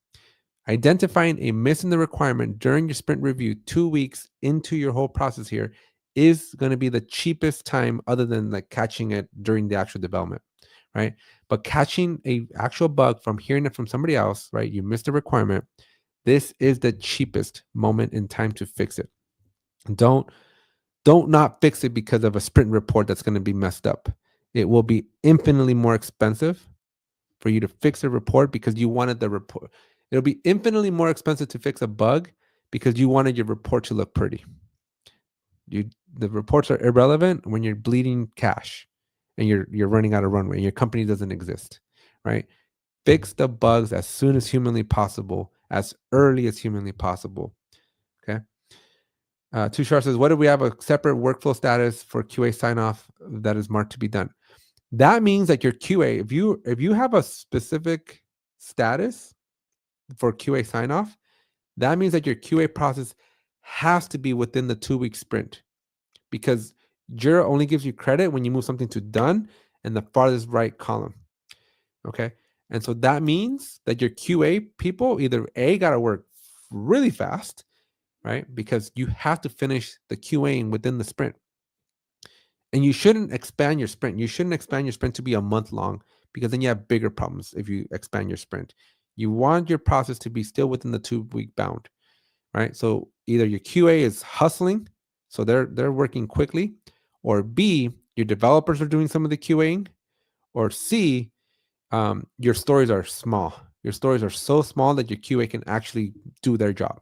Identifying a miss in the requirement during your sprint review 2 weeks into your whole process here is going to be the cheapest time other than like catching it during the actual development, right? But catching a actual bug from hearing it from somebody else, right? You missed a requirement. This is the cheapest moment in time to fix it. Don't not fix it because of a sprint report that's going to be messed up. It will be infinitely more expensive for you to fix a report because you wanted the report. It'll be infinitely more expensive to fix a bug because you wanted your report to look pretty. The reports are irrelevant when you're bleeding cash and you're running out of runway and your company doesn't exist, right? Fix the bugs as soon as humanly possible, as early as humanly possible. Okay. Tushar says, what if we have a separate workflow status for QA sign-off that is marked to be done? That means that your QA, if you have a specific status for QA sign-off, that means that your QA process has to be within the 2-week sprint, because Jira only gives you credit when you move something to done in the farthest right column. Okay. And so that means that your QA people either A, got to work really fast, right? Because you have to finish the QAing within the sprint. And you shouldn't expand your sprint. You shouldn't expand your sprint to be a month long, because then you have bigger problems if you expand your sprint. You want your process to be still within the 2-week bound, right? So either your QA is hustling, so they're working quickly, or B, your developers are doing some of the QAing, or C, your stories are small. Your stories are so small that your QA can actually do their job,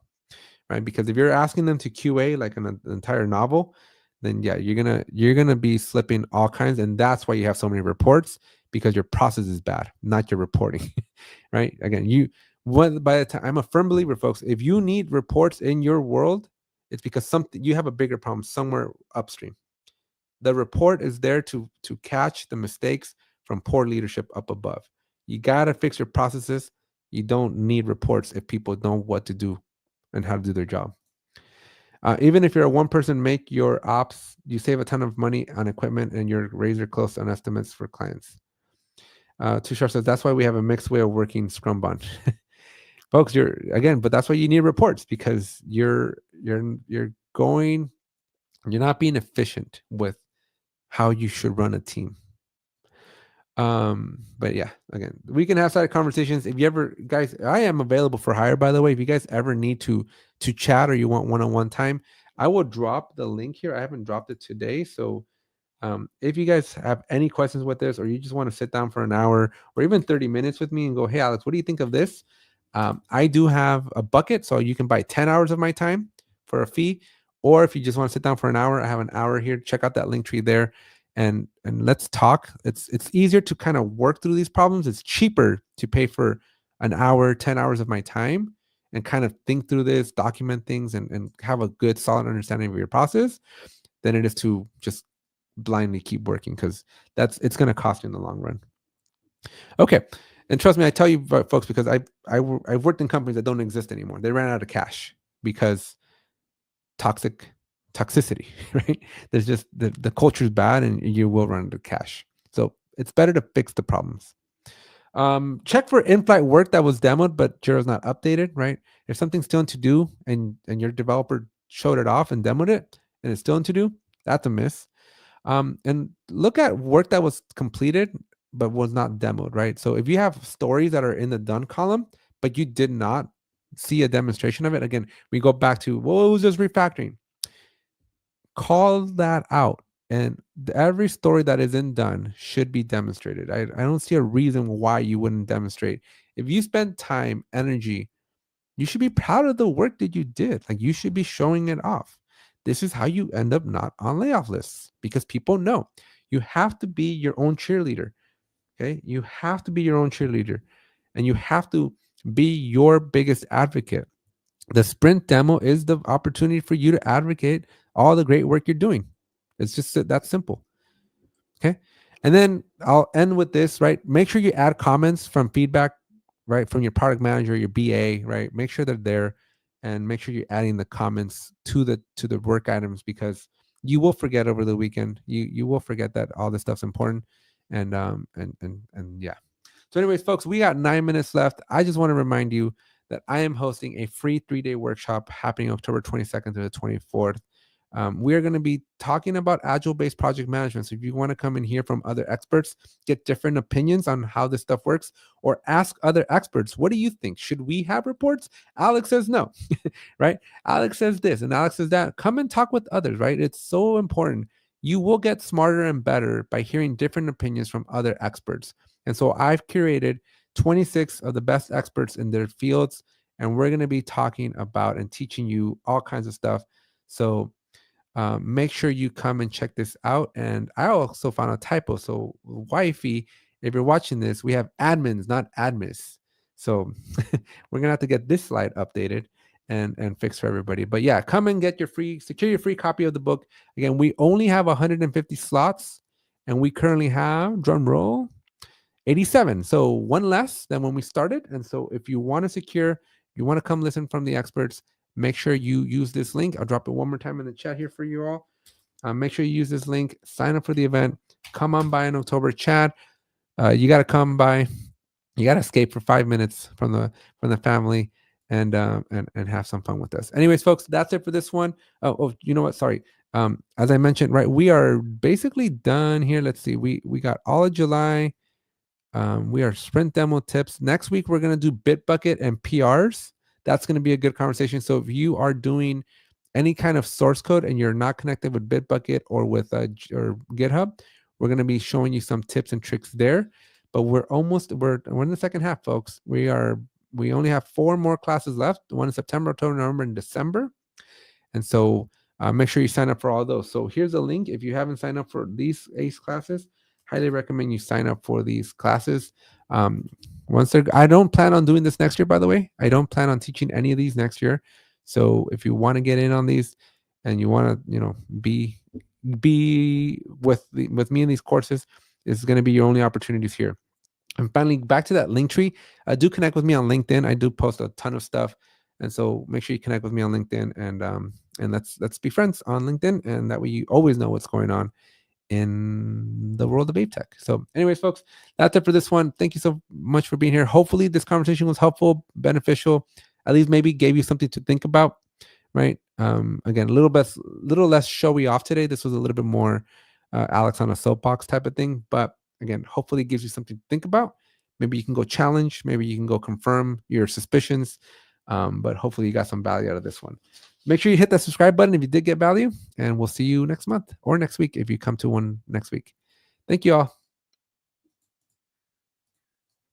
right? Because if you're asking them to QA like an entire novel, then yeah, you're gonna be slipping all kinds, and that's why you have so many reports, because your process is bad, not your reporting, right? Again, by the time, I'm a firm believer, folks, if you need reports in your world, it's because you have a bigger problem somewhere upstream. The report is there to catch the mistakes from poor leadership up above. You gotta fix your processes. You don't need reports if people know what to do and how to do their job. Even if you're a one-person make your ops, you save a ton of money on equipment and you're razor close on estimates for clients. Tushar says, that's why we have a mixed way of working Scrum Bond. Folks, but that's why you need reports, because you're not being efficient with how you should run a team. But yeah, again, we can have side conversations. If you ever, guys, I am available for hire, by the way. If you guys ever need to chat or you want one-on-one time, I will drop the link here. I haven't dropped it today. So if you guys have any questions with this, or you just want to sit down for an hour or even 30 minutes with me and go, hey, Alex, what do you think of this? I do have a bucket, so you can buy 10 hours of my time for a fee. Or if you just want to sit down for an hour, I have an hour here. Check out that link tree there. And let's talk. It's easier to kind of work through these problems. It's cheaper to pay for an hour, 10 hours of my time and kind of think through this, document things, and have a good, solid understanding of your process than it is to just blindly keep working, because it's going to cost you in the long run. Okay. And trust me, I tell you, folks, because I've worked in companies that don't exist anymore. They ran out of cash because toxicity, right? There's just the culture is bad and you will run out of cash. So it's better to fix the problems. Check for in-flight work that was demoed, but Jira's not updated, right? If something's still to do and your developer showed it off and demoed it and it's still in to do, that's a miss. And look at work that was completed but was not demoed, right? So if you have stories that are in the done column, but you did not see a demonstration of it, again, we go back to, well, it was just refactoring. Call that out. And every story that isn't done should be demonstrated. I don't see a reason why you wouldn't demonstrate. If you spend time, energy, you should be proud of the work that you did. Like, you should be showing it off. This is how you end up not on layoff lists, because people know. You have to be your own cheerleader. Okay. You have to be your own cheerleader, and you have to be your biggest advocate. The sprint demo is the opportunity for you to advocate all the great work you're doing. It's just that simple. Okay. And then I'll end with this, right? Make sure you add comments from feedback, right? From your product manager, your BA, right? Make sure they're there, and make sure you're adding the comments to the work items, because you will forget over the weekend. You will forget that all this stuff's important. And yeah. So anyways, folks, we got 9 minutes left. I just want to remind you that I am hosting a free 3-day workshop happening October 22nd to the 24th. We are going to be talking about agile-based project management. So if you want to come and hear from other experts, get different opinions on how this stuff works, or ask other experts, what do you think? Should we have reports? Alex says no, right? Alex says this and Alex says that. Come and talk with others, right? It's so important. You will get smarter and better by hearing different opinions from other experts. And so I've curated 26 of the best experts in their fields, and we're going to be talking about and teaching you all kinds of stuff. So make sure you come and check this out. And I also found a typo. So wifey, if you're watching this, we have admins, not admins. So we're gonna have to get this slide updated and fixed for everybody. But yeah, come and get secure your free copy of the book. Again, we only have 150 slots, and we currently have, drum roll, 87. So one less than when we started. And so if you want to secure, you want to come listen from the experts, make sure you use this link. I'll drop it one more time in the chat here for you all. Make sure you use this link, sign up for the event, come on by in October. Chad, you got to come by. You got to escape for 5 minutes from the family and have some fun with us. Anyways, folks, that's it for this one. Oh, you know what? Sorry. As I mentioned, right, we are basically done here. Let's see. We got all of July. We are sprint demo tips. Next week, we're going to do Bitbucket and PRs. That's going to be a good conversation. So if you are doing any kind of source code and you're not connected with Bitbucket or with or GitHub, we're going to be showing you some tips and tricks there. But we're in the second half, folks. We only have 4 more classes left. One in September, October, November, and December. And so make sure you sign up for all those. So here's a link. If you haven't signed up for these ACE classes, highly recommend you sign up for these classes. I don't plan on doing this next year, by the way. I don't plan on teaching any of these next year. So if you want to get in on these and you want to, be with me in these courses, this is going to be your only opportunities here. And finally, back to that link tree. Do connect with me on LinkedIn. I do post a ton of stuff, and so make sure you connect with me on LinkedIn, and let's be friends on LinkedIn, and that way you always know what's going on in the world of Babe Tech. So anyways, folks, that's it for this one. Thank you so much for being here. Hopefully this conversation was helpful, beneficial, at least maybe gave you something to think about, right? Again, a little less showy off today. This was a little bit more Alex on a soapbox type of thing, but again, hopefully it gives you something to think about. Maybe you can go challenge, maybe you can go confirm your suspicions, but hopefully you got some value out of this one. Make sure you hit that subscribe button if you did get value, and we'll see you next month or next week if you come to one next week. Thank you all.